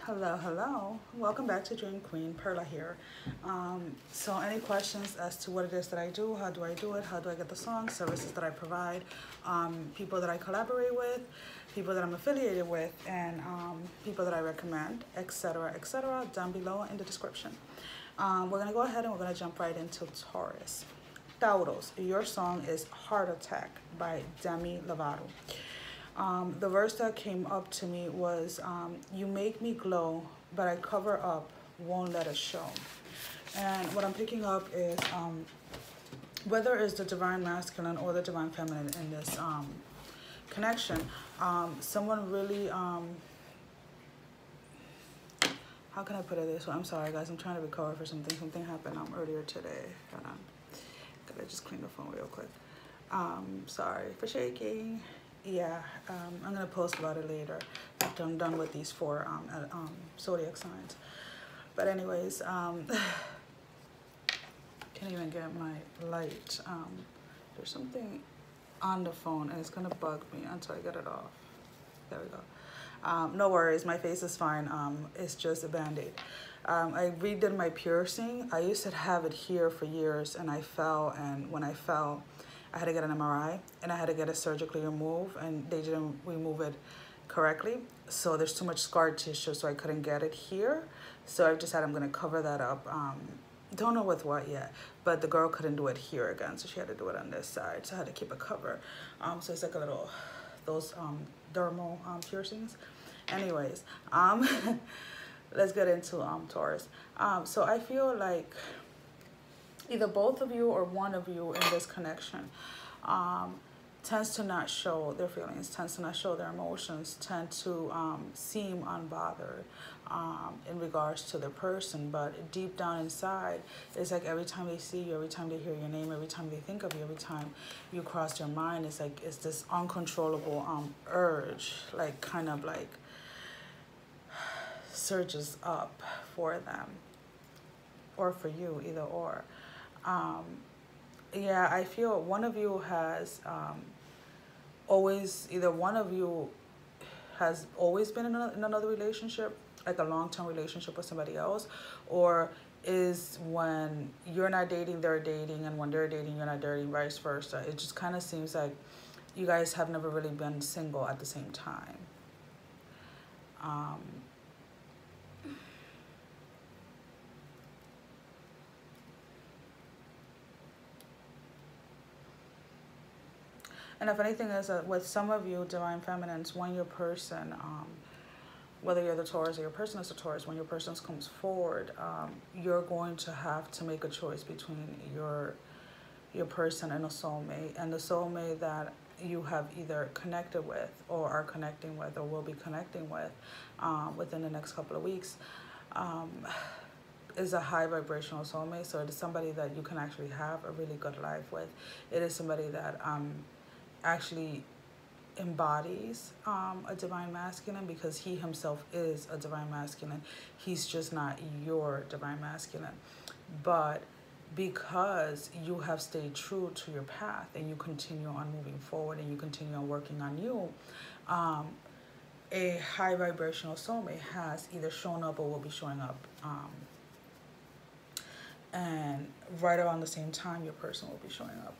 Hello. Welcome back to Dream Queen Perla here. So any questions as to what it is that I do, how do I do it, how do I get the songs, services that I provide, people that I collaborate with, people that I'm affiliated with, and people that I recommend, etc., down below in the description. We're going to go ahead and we're going to jump right into Taurus. Taurus, your song is Heart Attack by Demi Lovato. The verse that came up to me was, you make me glow, but I cover up, won't let it show. And what I'm picking up is, whether it's the divine masculine or the divine feminine in this connection, someone really, how can I put it this way? I'm sorry guys, I'm trying to recover for something. Something happened earlier today. Hold on. Gotta just clean the phone real quick. Sorry for shaking. Yeah, I'm gonna post about it later after I'm done with these four zodiac signs. But anyways, can't even get my light. There's something on the phone and it's gonna bug me until I get it off. There we go. No worries, my face is fine. It's just a band-aid. I redid my piercing. I used to have it here for years and I fell, and when I fell, I had to get an MRI and I had to get it surgically removed, and they didn't remove it correctly. So there's too much scar tissue, so I couldn't get it here. So I just said I'm gonna cover that up. Don't know with what yet, but the girl couldn't do it here again, so she had to do it on this side. So I had to keep it covered. So it's like a little, those dermal piercings. Anyways, let's get into Taurus. So I feel like either both of you or one of you in this connection tends to not show their feelings, tends to not show their emotions, tend to seem unbothered in regards to their person. But deep down inside, it's like every time they see you, every time they hear your name, every time they think of you, every time you cross their mind, it's like it's this uncontrollable urge, like kind of like surges up for them or for you, either or. Yeah, I feel one of you has either one of you has always been in another relationship, like a long-term relationship with somebody else, or is when you're not dating, they're dating, and when they're dating, you're not dating, vice versa. It just kind of seems like you guys have never really been single at the same time. And if anything is with some of you divine feminines, when your person, whether you're the Taurus or your person is the Taurus, when your person comes forward, you're going to have to make a choice between your person and a soulmate, and the soulmate that you have either connected with or are connecting with or will be connecting with within the next couple of weeks is a high vibrational soulmate. So it is somebody that you can actually have a really good life with. It is somebody that actually embodies a divine masculine, because he himself is a divine masculine. He's just not your divine masculine. But because you have stayed true to your path and you continue on moving forward and you continue on working on you, a high vibrational soulmate has either shown up or will be showing up. And right around the same time, your person will be showing up.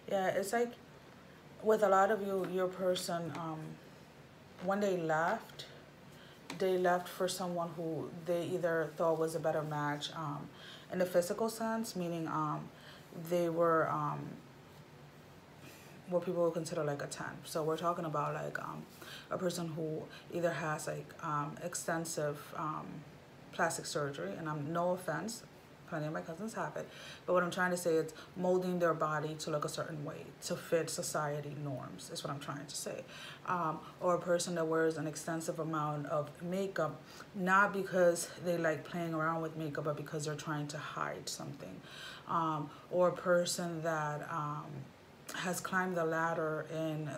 Yeah, it's like with a lot of you, your person, when they left for someone who they either thought was a better match in the physical sense, meaning they were what people would consider like a 10. So we're talking about like a person who either has like extensive plastic surgery, and no offense, plenty of my cousins have it, but what I'm trying to say is molding their body to look a certain way to fit society norms is what I'm trying to say. Or a person that wears an extensive amount of makeup, not because they like playing around with makeup, but because they're trying to hide something. Or a person that has climbed the ladder in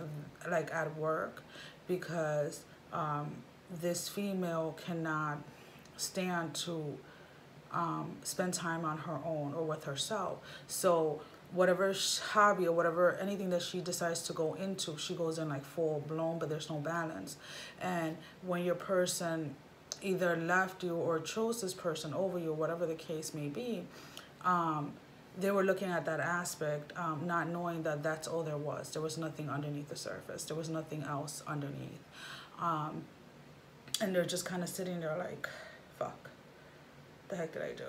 like at work, because this female cannot stand to spend time on her own or with herself. So whatever hobby or whatever, anything that she decides to go into, she goes in like full blown, but there's no balance. And when your person either left you or chose this person over you, whatever the case may be, they were looking at that aspect, not knowing that that's all there was. There was nothing underneath the surface. There was nothing else underneath. And they're just kind of sitting there like, fuck, the heck did I do?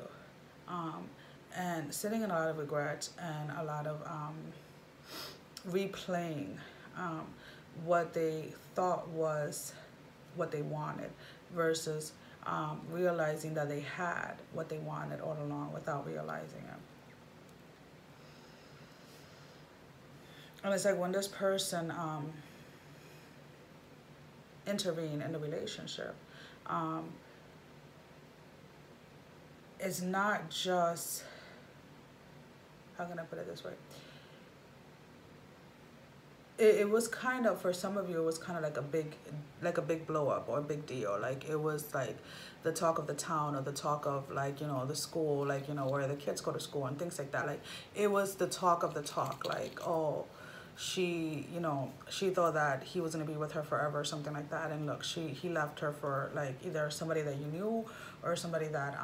And sitting in a lot of regret and a lot of replaying what they thought was what they wanted versus realizing that they had what they wanted all along without realizing it. And it's like when this person intervened in the relationship, it's not just, how can I put it this way? It was kind of, for some of you, it was kind of like a big blow up or a big deal. Like it was like the talk of the town or the talk of like, you know, the school, like, you know, where the kids go to school and things like that. Like it was the talk of the talk, like, oh, she, you know, she thought that he was going to be with her forever or something like that. And look, he left her for like either somebody that you knew or somebody that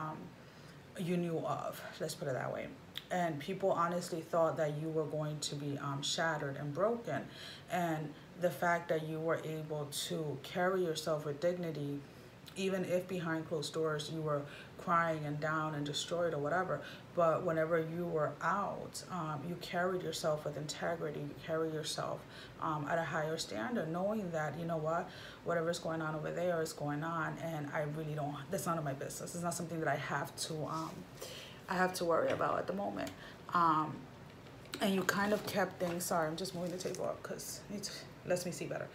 you knew of, let's put it that way. And people honestly thought that you were going to be shattered and broken. And the fact that you were able to carry yourself with dignity, even if behind closed doors you were crying and down and destroyed or whatever, but whenever you were out, you carried yourself with integrity, you carry yourself at a higher standard, knowing that, you know what, whatever's going on over there is going on, and I really don't, that's none of my business. It's not something that I have to worry about at the moment. And you kind of kept things, sorry, I'm just moving the table up because it lets me see better.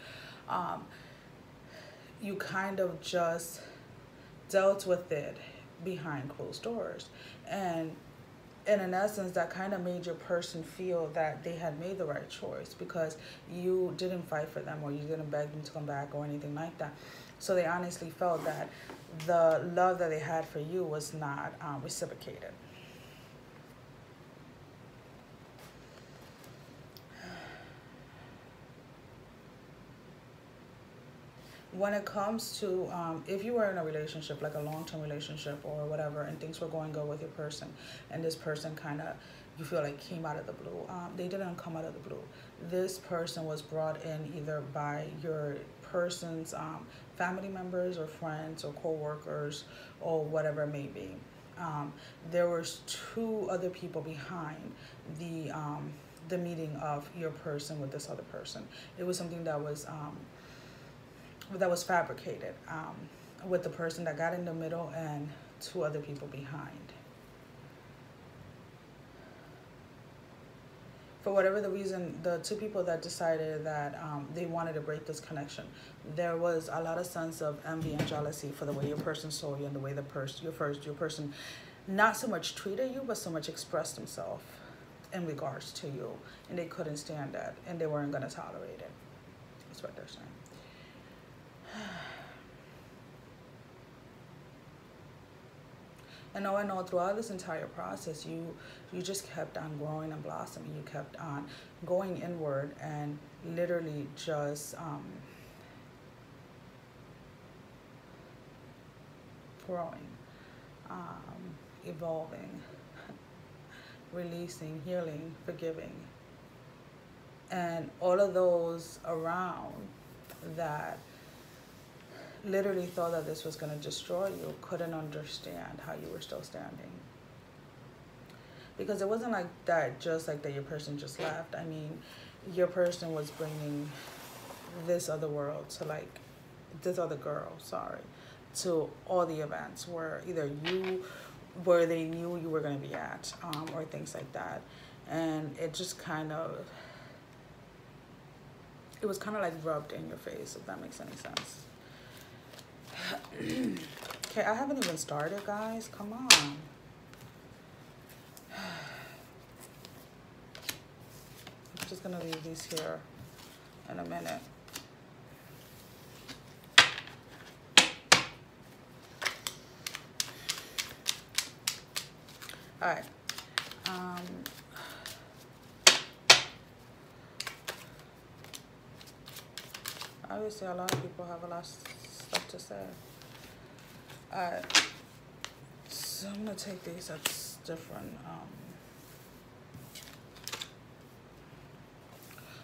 You kind of just dealt with it behind closed doors. And in essence, that kind of made your person feel that they had made the right choice because you didn't fight for them or you didn't beg them to come back or anything like that. So they honestly felt that the love that they had for you was not reciprocated. When it comes to, if you were in a relationship, like a long-term relationship or whatever, and things were going good with your person, and this person kind of, you feel like came out of the blue, they didn't come out of the blue. This person was brought in either by your person's family members or friends or co-workers or whatever it may be. There was 2 other people behind the meeting of your person with this other person. It was something that was fabricated, with the person that got in the middle and 2 other people behind. For whatever the reason, the 2 people that decided that they wanted to break this connection, there was a lot of sense of envy and jealousy for the way your person saw you and the way your person not so much treated you, but so much expressed himself in regards to you, and they couldn't stand that, and they weren't going to tolerate it. That's what they're saying. And I know throughout this entire process, you just kept on growing and blossoming. You kept on going inward and literally just growing, evolving, releasing, healing, forgiving. And all of those around that literally thought that this was going to destroy you couldn't understand how you were still standing. Because it wasn't like that, just like that your person just left. I mean, your person was bringing this other world to, like, this other girl, sorry, to all the events where either where they knew you were going to be at, or things like that. And it just kind of, it was kind of like rubbed in your face, if that makes any sense. Okay, I haven't even started, guys. Come on. just gonna leave these here in a minute. All right. Obviously, a lot of people have a lot of stuff to say. All right. So I'm gonna take these that's different.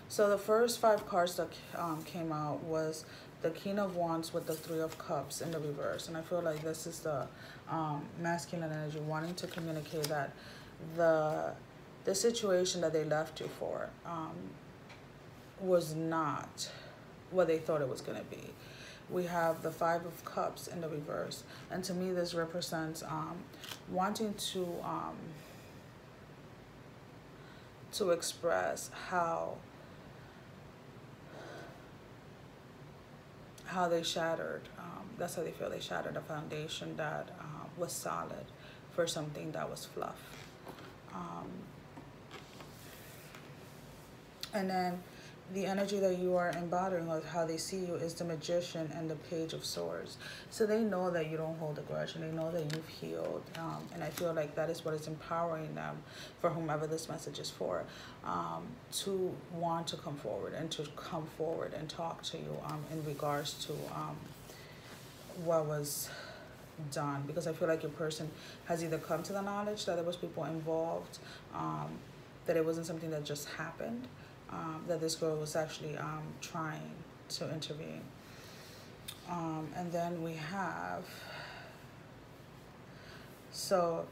So the first 5 cards that came out was the King of Wands with the 3 of Cups in the reverse. And I feel like this is the masculine energy wanting to communicate that the situation that they left you for was not what they thought it was going to be. We have the 5 of Cups in the reverse. And to me, this represents wanting to express how they shattered. That's how they feel. They shattered a foundation that was solid for something that was fluff. And then the energy that you are embodying, or how they see you, is the Magician and the Page of Swords. So they know that you don't hold a grudge, and they know that you've healed. And I feel like that is what is empowering them, for whomever this message is for, to want to come forward and talk to you in regards to what was done. Because I feel like your person has either come to the knowledge that there was people involved, that it wasn't something that just happened, that this girl was actually trying to intervene. And then we have, so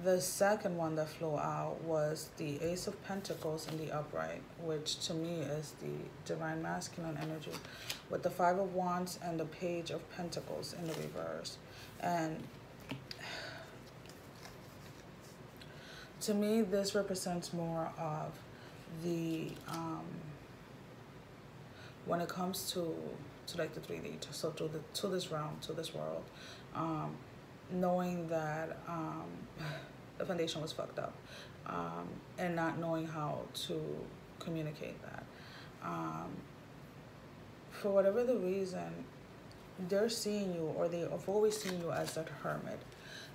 the second one that flew out was the Ace of Pentacles in the upright, which to me is the divine masculine energy, with the 5 of Wands and the Page of Pentacles in the reverse. And to me, this represents more of the when it comes to like the 3D, so to this realm, to this world, knowing that the foundation was fucked up, and not knowing how to communicate that. For whatever the reason, they're seeing you, or they have always seen you as that hermit.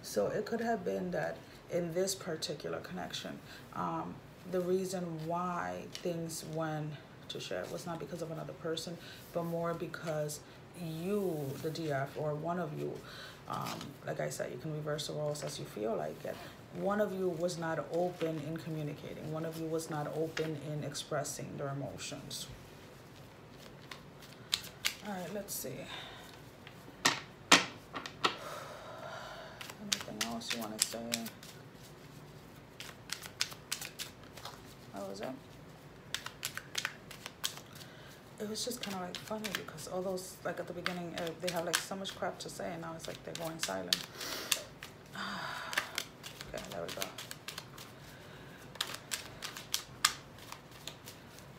So it could have been that in this particular connection, the reason why things went to shit was not because of another person, but more because you, the DF, or one of you, like I said, you can reverse the roles as you feel like it. One of you was not open in communicating. One of you was not open in expressing their emotions. All right, let's see. Anything else you want to say? That was it. It was just kind of like funny because all those, like at the beginning, they have like so much crap to say, and now it's like they're going silent. Okay, there we go.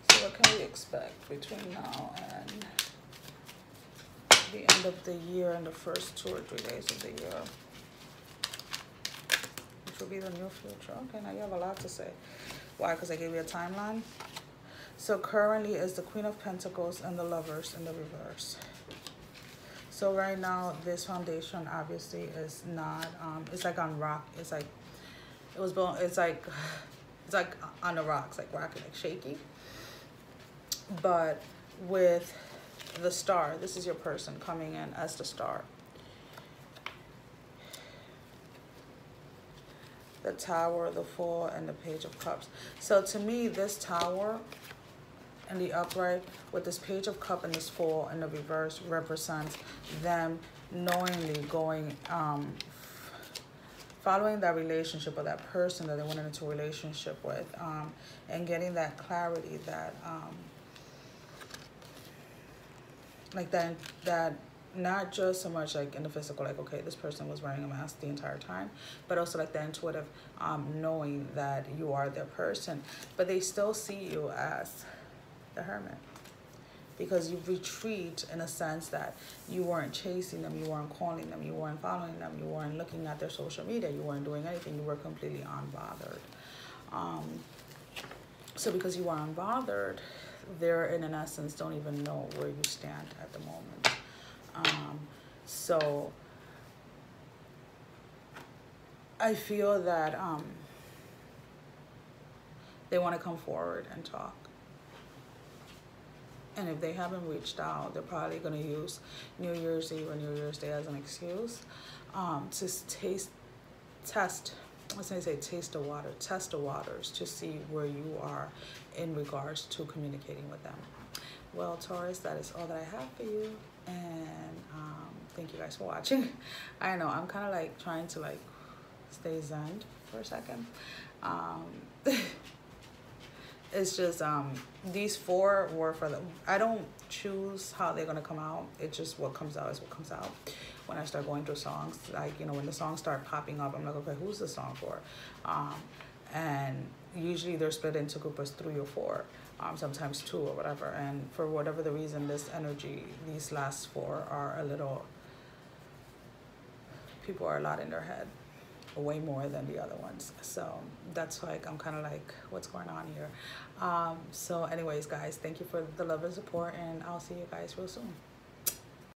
So what can we expect between now and the end of the year and the first 2 or 3 days of the year? Which will be the new future. Okay, now you have a lot to say. Why? Because I gave you a timeline. So currently is the Queen of Pentacles and the Lovers in the reverse. So right now, this foundation obviously is not, it's like on rock. It's like, it was built, it's like on the rocks, like rocking, like shaky. But with the star, this is your person coming in as the star. The Tower, the Fool, and the Page of Cups. So to me, this Tower and the upright with this Page of Cup and this Fool in the reverse represents them knowingly going, following that relationship or that person that they went into a relationship with, and getting that clarity that, like that not just so much like in the physical, like, okay, this person was wearing a mask the entire time, but also like the intuitive knowing that you are their person, but they still see you as the hermit, because you retreat in a sense that you weren't chasing them, you weren't calling them, you weren't following them, you weren't looking at their social media, you weren't doing anything, you were completely unbothered. So because you are unbothered, they're in an essence don't even know where you stand at the moment. So I feel that they want to come forward and talk. And if they haven't reached out, they're probably going to use New Year's Eve or New Year's Day as an excuse to test the water, test the waters to see where you are in regards to communicating with them. Well, Taurus, that is all that I have for you. And thank you guys for watching. I know I'm kind of like trying to like stay zen for a second. It's just these four were for the, I don't choose how they're gonna come out. It's just what comes out is what comes out. When I start going through songs, like, you know, when the songs start popping up, I'm like, okay, who's the song for? And usually they're split into groups of 3 or 4, sometimes 2 or whatever. And for whatever the reason, this energy, these last 4 are a little, people are a lot in their head, way more than the other ones. So that's like, I'm kind of like, what's going on here? So anyways, guys, thank you for the love and support, and I'll see you guys real soon.